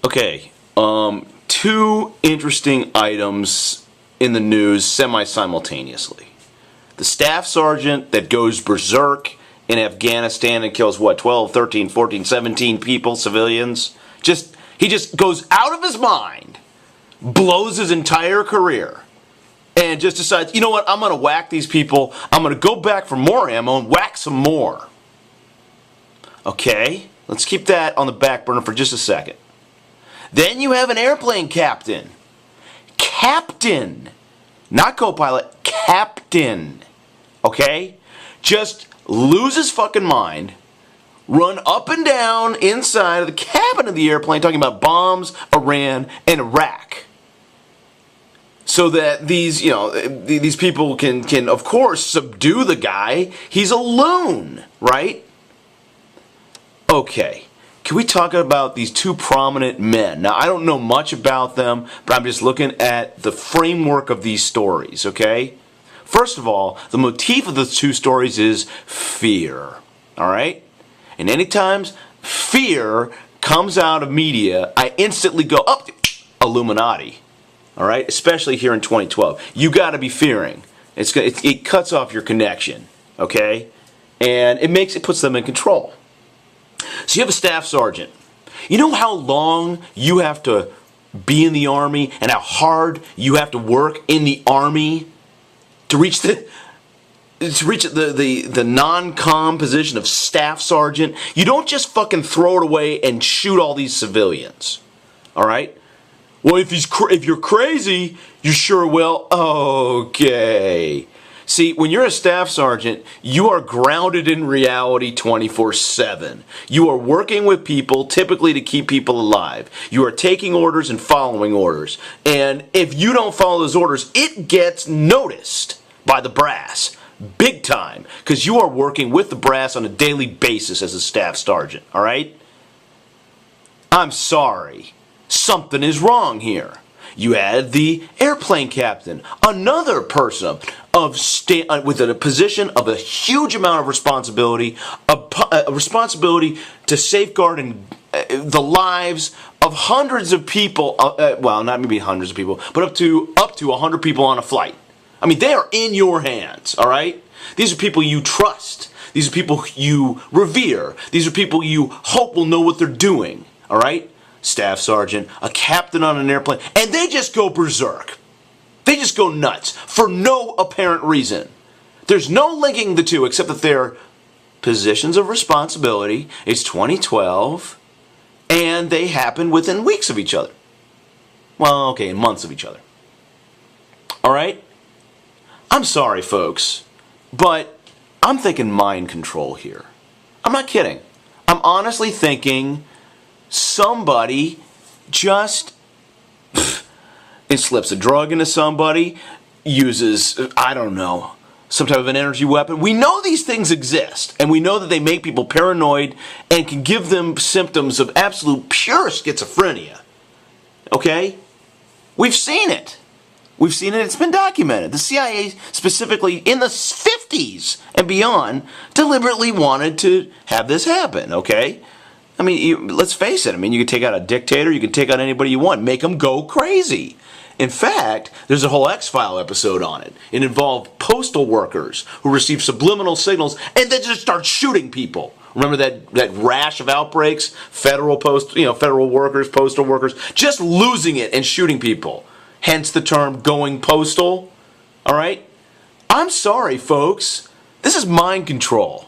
Okay, two interesting items in the news semi-simultaneously. The staff sergeant that goes berserk in Afghanistan and kills, 12, 13, 14, 17 people, civilians. He just goes out of his mind, blows his entire career, and just decides, you know what, I'm going to whack these people. I'm going to go back for more ammo and whack some more. Okay, let's keep that on the back burner for just a second. Then you have an airplane captain. Captain. Not co-pilot. Captain. Okay? Just lose his fucking mind. Run up and down inside of the cabin of the airplane talking about bombs, Iran, and Iraq. So that these people can of course subdue the guy. He's a loon, right? Okay. Can we talk about these two prominent men? Now, I don't know much about them, but I'm just looking at the framework of these stories, okay? First of all, the motif of the two stories is fear, all right? And anytime fear comes out of media, I instantly go, up Illuminati, all right? Especially here in 2012. You got to be fearing. It cuts off your connection, okay? And it puts them in control. So you have a staff sergeant. You know how long you have to be in the Army and how hard you have to work in the Army to reach the non-com position of staff sergeant? You don't just fucking throw it away and shoot all these civilians. All right? Well, if you're crazy, you sure will. Okay. See, when you're a staff sergeant, you are grounded in reality 24/7. You are working with people, typically to keep people alive. You are taking orders and following orders. And if you don't follow those orders, it gets noticed by the brass. Big time. Because you are working with the brass on a daily basis as a staff sergeant. All right? I'm sorry. Something is wrong here. You add the airplane captain, another person with a position of a huge amount of responsibility, a responsibility to safeguard the lives of hundreds of people. Well, not maybe hundreds of people, but up to 100 people on a flight. I mean, they are in your hands. All right. These are people you trust. These are people you revere. These are people you hope will know what they're doing. All right. Staff sergeant, a captain on an airplane, and they just go berserk. They just go nuts for no apparent reason. There's no linking the two except that they're positions of responsibility. It's 2012, and they happen within weeks of each other. Well, okay, months of each other. All right? I'm sorry, folks, but I'm thinking mind control here. I'm not kidding. I'm honestly thinking somebody just slips a drug into somebody, uses, I don't know, some type of an energy weapon. We know these things exist, and we know that they make people paranoid and can give them symptoms of absolute pure schizophrenia. Okay? We've seen it. We've seen it. It's been documented. The CIA, specifically in the 50s and beyond, deliberately wanted to have this happen, okay? I mean, let's face it. I mean, you can take out a dictator. You can take out anybody you want. Make them go crazy. In fact, there's a whole X-File episode on it. It involved postal workers who received subliminal signals and then just start shooting people. Remember that rash of outbreaks? Federal workers, postal workers, just losing it and shooting people. Hence the term going postal. All right? I'm sorry, folks. This is mind control.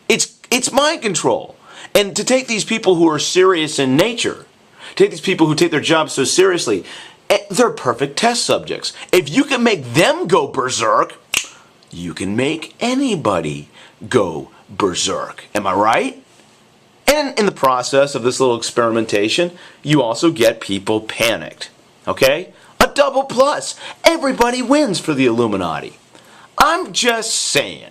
It's mind control. And to take these people who are serious in nature, take these people who take their jobs so seriously, they're perfect test subjects. If you can make them go berserk, you can make anybody go berserk. Am I right? And in the process of this little experimentation, you also get people panicked. Okay? A double plus. Everybody wins for the Illuminati. I'm just saying.